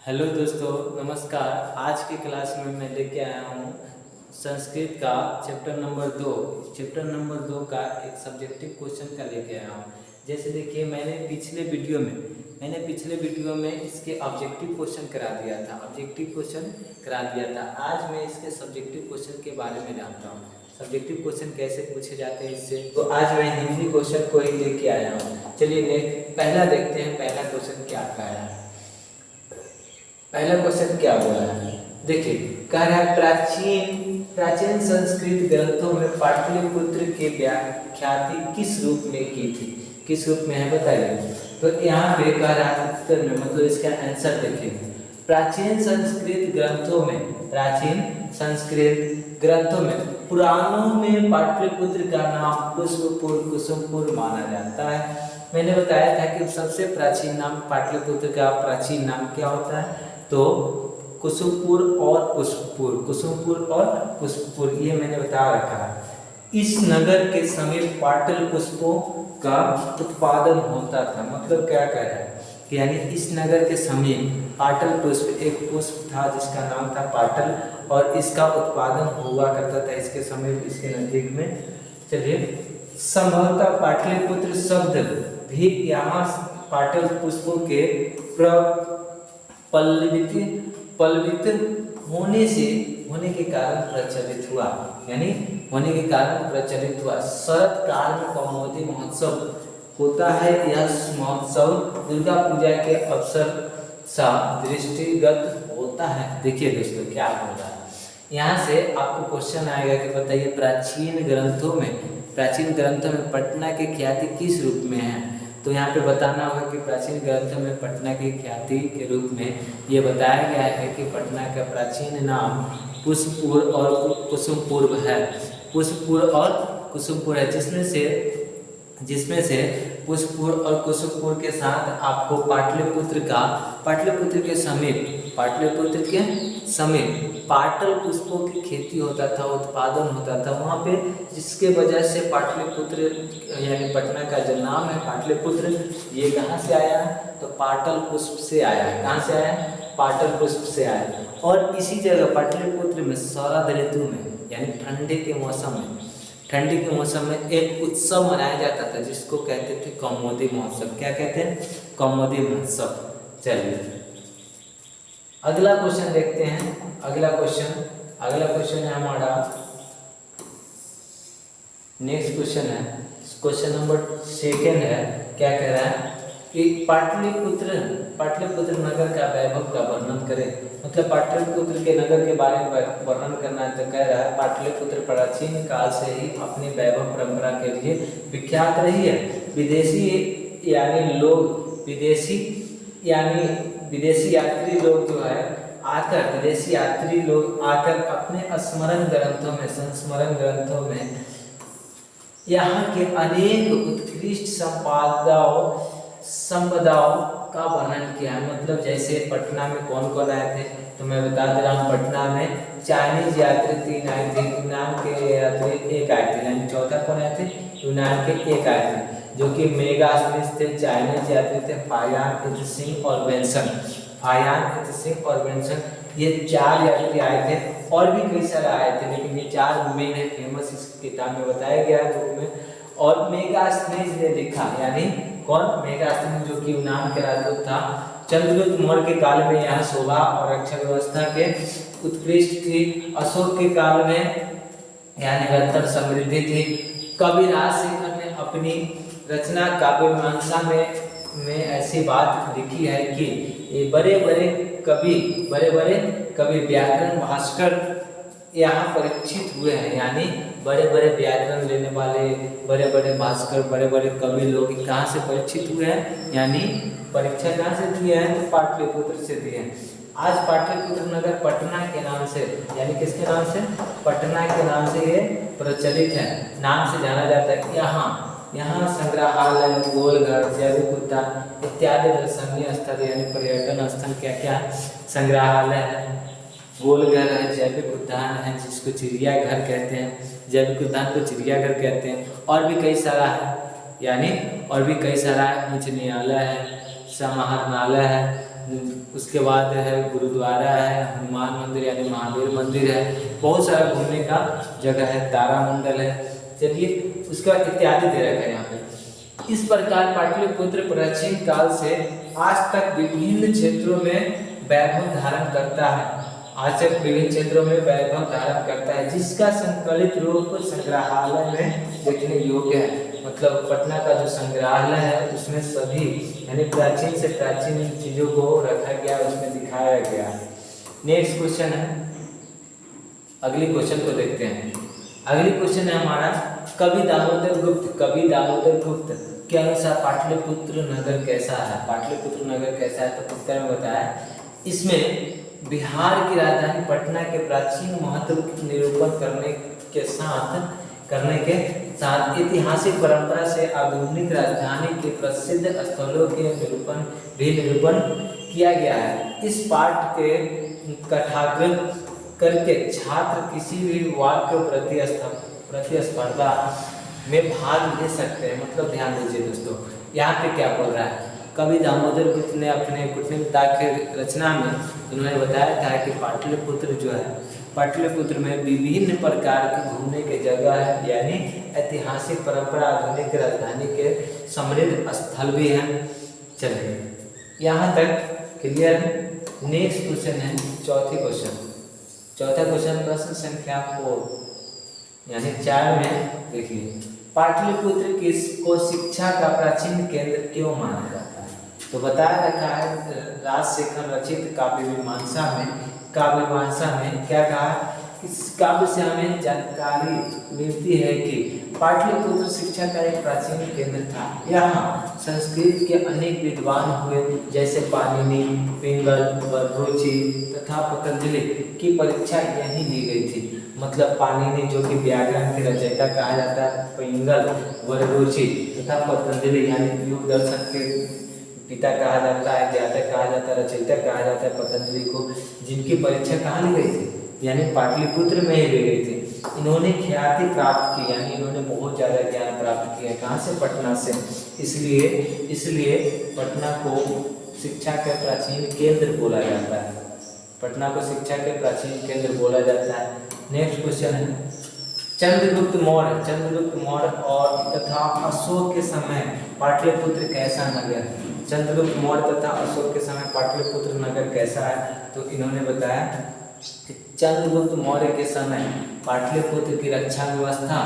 Hello दोस्तों, नमस्कार। आज की क्लास में मैं लेके आया हूँ संस्कृत का चैप्टर नंबर 2 का एक सब्जेक्टिव क्वेश्चन का लेके आया हूँ। जैसे देखिए, मैंने पिछले वीडियो में इसके ऑब्जेक्टिव क्वेश्चन करा दिया था। आज मैं इसके सब्जेक्टिव क्वेश्चन के बारे में जानता हूँ, सब्जेक्टिव क्वेश्चन कैसे पूछे जाते हैं इससे। तो आज मैं हिंदी क्वेश्चन को ही लेके आया हूँ। चलिए पहला देखते हैं, पहला क्वेश्चन क्या आया है। पहला क्वेश्चन क्या बोला है, देखिए कह रहा है प्राचीन संस्कृत ग्रंथों में पाटलिपुत्र की व्याख्याति किस रूप में की थी, किस रूप में है बताइए। तो यहाँ पे कह रहा है उत्तर में, मतलब इसका आंसर देखिए। प्राचीन संस्कृत ग्रंथों में पुराणों में पाटलिपुत्र का नाम कुसुमपुर माना जाता है। मैंने बताया था कि सबसे प्राचीन नाम पाटलिपुत्र का प्राचीन नाम क्या होता है, तो कुसुमपुर और पुष्पपुर, ये मैंने बता रखा है। इस नगर के समीप पाटल पुष्पों का उत्पादन होता था। मतलब क्या कह रहा है कि यानी इस नगर के समीप पाटल पुष्प, एक पुष्प था जिसका नाम था पाटल, और इसका उत्पादन हुआ करता था इसके समीप, इसके नजदीक में। चलिए, संभवतः पाटलिपुत्र शब्द भी यहाँ पाटल पुष्पों के पल्लवित होने के कारण प्रचलित हुआ, यानी होने के कारण प्रचलित हुआ। शरद काल में कौमुदी महोत्सव होता है। यह महोत्सव दुर्गा पूजा के अवसर सा दृष्टिगत होता है। देखिए दोस्तों क्या बोल रहा है, यहाँ से आपको क्वेश्चन आएगा कि बताइए प्राचीन ग्रंथों में पटना की ख्याति किस रूप में है। तो यहाँ पे बताना होगा कि प्राचीन ग्रंथों में पटना की ख्याति के रूप में ये बताया गया है कि पटना का प्राचीन नाम पुष्पपुर और कुसुमपुर है। पुष्पपुर और कुसुमपुर है, जिसमें से पुष्पपुर और कुसुमपुर के साथ आपको पाटलिपुत्र के समीप पाटल पुष्पों की खेती होता था, उत्पादन होता था वहाँ पे, जिसके वजह से पाटलिपुत्र यानी पटना का जो नाम है पाटलिपुत्र, ये कहाँ से आया है, तो पाटल पुष्प से आया है। कहाँ से आया है, पाटल पुष्प से आया है। और इसी जगह पाटलिपुत्र में शरद ऋतु में यानी ठंडी के मौसम में एक उत्सव मनाया जाता था जिसको कहते थे कौमुदी महोत्सव। क्या कहते हैं, कौमुदी महोत्सव। चलिए अगला क्वेश्चन देखते हैं। अगला क्वेश्चन है हमारा, नेक्स्ट क्वेश्चन है, क्वेश्चन नंबर 2 है। क्या कह रहा है कि पाटलिपुत्र नगर का वैभव का वर्णन करें। मतलब पाटलिपुत्र के नगर के बारे में वर्णन करना है। तो कह रहा है पाटलिपुत्र प्राचीन काल से ही अपनी वैभव परंपरा के लिए विख्यात रही है। विदेशी यात्री लोग आकर अपने संस्मरण ग्रंथों में यहाँ के अनेक उत्कृष्ट संपदाओं का वर्णन किया है। मतलब जैसे पटना में कौन कौन आए थे, तो मैं बता दे रहा हूँ। पटना में चाइनीज यात्री 3 आए थे, यूनान के यात्री 1 आए थे, यानी चौथा कौन आए थे, यूनान के 1 आए थे, जो कि मेगास्मिथ थे। चाइनीज यात्री थे फायान इतसिंह और वेंसन, ये 4 यात्री आए थे। और भी कई सारे आए थे, लेकिन ये 4 मेन है, फेमस इस किताब में बताया गया है बुक में। और मेगास्थिनीज ने लिखा, यानी कौन, मेगास्थिनीज, जो कि यूनान के राजदूत था। चंद्रगुप्त मौर्य के काल में यहाँ शोभा और रक्षा व्यवस्था के उत्कृष्ट थी। अशोक के काल में यहाँ निरंतर समृद्धि थी। कवि राजशेखर ने अपनी रचना काव्यमीमांसा में ऐसी बात लिखी है कि ये बड़े बड़े कवि व्याकरण भास्कर यहाँ परीक्षित हुए हैं। यानी बड़े बड़े व्याकरण लेने वाले बड़े बड़े भास्कर, बड़े बड़े कवि लोग कहाँ से परीक्षित हुए हैं, यानी परीक्षा कहाँ से दिए हैं, तो पाटलिपुत्र से दिए हैं। आज पाटलिपुत्र नगर पटना के नाम से, यानी किसके नाम से, पटना के नाम से ये प्रचलित है, नाम से जाना जाता है। यहाँ संग्रहालय, गोलघर, जैविक उद्यान इत्यादि दर्शनीय स्थल यानी पर्यटन स्थल क्या संग्रहालय है, गोलघर है, जैविक उद्यान है जिसको चिड़ियाघर कहते हैं, जैविक उद्यान को चिड़ियाघर कहते हैं। और भी कई सारा है, उच्च न्यायालय है, समाहरणालय है, उसके बाद है गुरुद्वारा है, हनुमान मंदिर यानी महावीर मंदिर है, बहुत सारा घूमने का जगह है, तारामंडल है। चलिए उसका इत्यादि दे रखा है यहाँ पे। इस प्रकार पाटलिपुत्र प्राचीन काल से आज तक विभिन्न क्षेत्रों में वैभव धारण करता है। आज तक विभिन्न क्षेत्रों में वैभव धारण करता है, जिसका संकलित रूप संग्रहालय में देखने योग्य है। मतलब पटना का जो संग्रहालय है उसमें सभी यानी प्राचीन से प्राचीन चीजों को रखा गया, उसमें दिखाया गया। नेक्स्ट क्वेश्चन है, अगली क्वेश्चन को देखते हैं। अगली क्वेश्चन है हमारा कवि दामोदर गुप्त। कवि दामोदर गुप्त के अनुसार पाटलिपुत्र नगर कैसा है? पाटलिपुत्र नगर कैसा है? तो उत्तर में बताया, इसमें बिहार की राजधानी पटना के प्राचीन महत्व की निरूपण करने के साथ ऐतिहासिक परंपरा से आधुनिक राजधानी के प्रसिद्ध स्थलों के निरूपण किया गया है। इस पाठ के कथाकृत करके छात्र किसी भी वाक्य प्रतिस्पर्धा में भाग ले सकते हैं। मतलब ध्यान दीजिए दोस्तों, यहाँ पे क्या बोल रहा है, कवि दामोदर गुप्त ने अपने कुटुम्बता की रचना में उन्होंने बताया था कि पाटलिपुत्र जो है, पाटलिपुत्र में विभिन्न प्रकार के घूमने के जगह है, यानी ऐतिहासिक परंपरा आधुनिक राजधानी के समृद्ध स्थल भी हैं। चलिए यहाँ तक क्लियर है। नेक्स्ट क्वेश्चन है चौथा क्वेश्चन प्रश्न संख्या 4 यानी 4 में देखिए, पाटलिपुत्र को शिक्षा का प्राचीन केंद्र क्यों माना जाता है? तो बताया रखा है राजशेखर रचित काव्य मीमांसा में क्या कहा, इस काव्य से हमें जानकारी मिलती है कि पाटलिपुत्र शिक्षा का एक प्राचीन केंद्र था। यहाँ संस्कृत के अनेक विद्वान हुए, जैसे पाणिनि, पिंगल, वररुचि तथा पतंजलि की परीक्षा यहीं ली गई थी। मतलब पाणिनि जो कि व्याकरण के रचयिता कहा जाता है, पिंगल, वररुचि तथा पतंजलि यानी योग दर्शन के पिता कहा जाता है, ज्ञाता कहा जाता है, रचयिता कहा जाता है पतंजलि को, जिनकी परीक्षा कहाँ ली गई थी? यानी पाटलिपुत्र में ही ली गई थी। इन्होंने ख्याति प्राप्त की, यानी इन्होंने बहुत ज़्यादा ज्ञान प्राप्त किया। कहाँ से? पटना से। इसलिए पटना को शिक्षा के प्राचीन केंद्र बोला जाता है। पटना को शिक्षा के प्राचीन केंद्र बोला जाता है। नेक्स्ट क्वेश्चन है, चंद्रगुप्त मौर्य और तथा अशोक के समय पाटलिपुत्र कैसा नगर? चंद्रगुप्त मौर्य तथा अशोक के समय पाटलिपुत्र नगर कैसा है? तो इन्होंने बताया कि चंद्रगुप्त मौर्य के समय पाटलिपुत्र की रक्षा व्यवस्था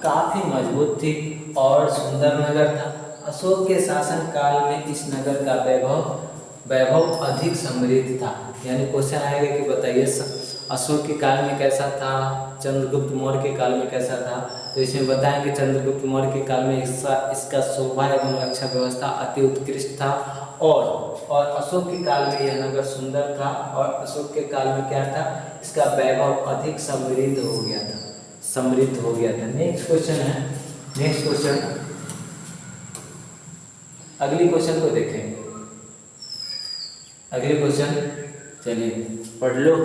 काफी मजबूत थी और सुंदर नगर था। अशोक के शासन काल में इस नगर का वैभव अधिक समृद्ध था। यानी क्वेश्चन आएगा कि बताइए अशोक के काल में कैसा था, चंद्रगुप्त मौर्य के काल में कैसा था? तो इसमें बताएंगे चंद्रगुप्त मौर्य के काल में इसका शोभा एवं रक्षा व्यवस्था अति उत्कृष्ट था और अशोक के काल में यह नगर सुंदर था और अशोक के काल में क्या था, इसका वैभव अधिक समृद्ध हो गया था। नेक्स्ट क्वेश्चन अगली क्वेश्चन को देखें। अगले क्वेश्चन चलिए पढ़ लो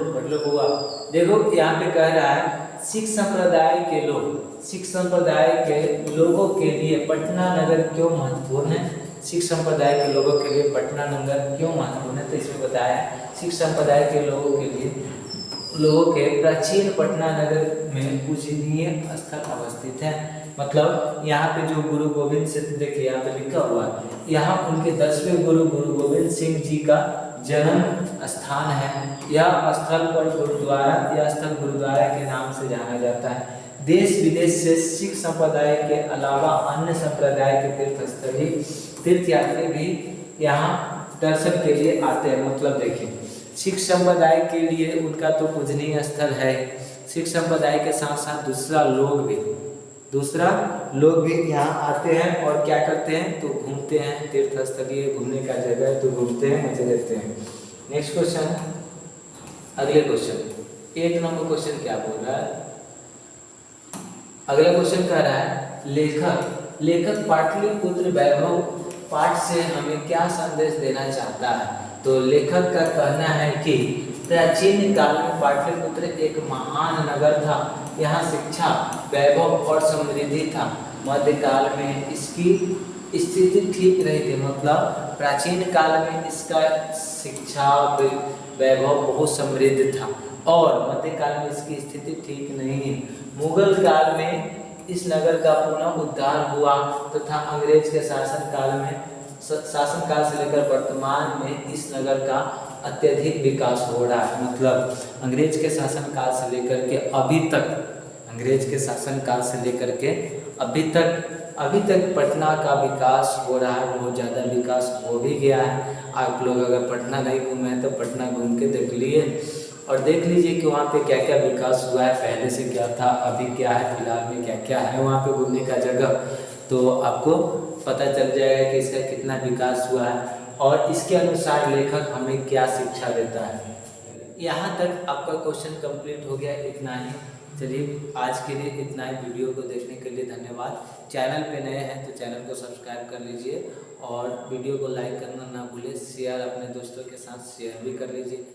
बुआ। देखो यहाँ पे कह रहा है सिख संप्रदाय के लोगों के लिए पटना नगर क्यों महत्वपूर्ण है? सिख संप्रदाय के लोगों के लिए पटना नगर क्यों महत्वपूर्ण है? तो इसमें बताया सिख संप्रदाय के लोगों के प्राचीन पटना नगर में पूजनीय स्थल अवस्थित है। मतलब यहाँ पे जो गुरु गोविंद सिंह, देखिए यहाँ पे लिखा हुआ है, यहाँ उनके 10वें गुरु गोविंद सिंह जी का जन्म स्थान है। यह स्थल गुरुद्वारा के नाम से जाना जाता है। देश विदेश से सिख संप्रदाय के अलावा अन्य संप्रदाय के तीर्थयात्री भी यहाँ दर्शन के लिए आते हैं। मतलब देखिए सिख संप्रदाय के लिए उनका तो पूजनीय स्थल है। सिख संप्रदाय के साथ साथ दूसरा लोग भी यहाँ आते हैं और क्या करते हैं, तो घूमते हैं। तीर्थस्थलीय घूमने का जगह है तो घूमते हैं, मजे लेते हैं। नेक्स्ट क्वेश्चन, अगले क्वेश्चन 8 नंबर क्वेश्चन क्या बोल रहा है? अगला क्वेश्चन कह रहा है लेखक पाटलिपुत्र वैभव पाठ से हमें क्या संदेश देना चाहता है? तो लेखक का कहना है कि प्राचीन काल में पाटलिपुत्र एक महान नगर था। यहाँ शिक्षा, वैभव और समृद्धि था। मध्यकाल में इसकी स्थिति ठीक रही थी, मतलब प्राचीन काल में इसका शिक्षा वैभव बहुत समृद्ध था और मध्यकाल में इसकी स्थिति ठीक नहीं है। मुगल काल में इस नगर का पुनः उद्धार हुआ तथा अंग्रेज के शासनकाल से लेकर वर्तमान में इस नगर का अत्यधिक विकास हो रहा है। मतलब अंग्रेज के शासनकाल से लेकर के अभी तक, अंग्रेज के शासनकाल से लेकर के अभी तक पटना का विकास हो रहा है, बहुत ज़्यादा विकास हो भी गया है। आप लोग अगर पटना नहीं घूमे हैं तो पटना घूम के देख लिए और देख लीजिए कि वहाँ पे क्या क्या विकास हुआ है, पहले से क्या था, अभी क्या है, फिलहाल में क्या क्या है वहाँ पे घूमने का जगह, तो आपको पता चल जाएगा कि इसका कितना विकास हुआ है और इसके अनुसार लेखक हमें क्या शिक्षा देता है। यहाँ तक आपका क्वेश्चन कंप्लीट हो गया, इतना ही। चलिए आज के लिए इतना ही। वीडियो को देखने के लिए धन्यवाद। चैनल पे नए हैं तो चैनल को सब्सक्राइब कर लीजिए और वीडियो को लाइक करना ना भूलें, शेयर अपने दोस्तों के साथ शेयर भी कर लीजिए।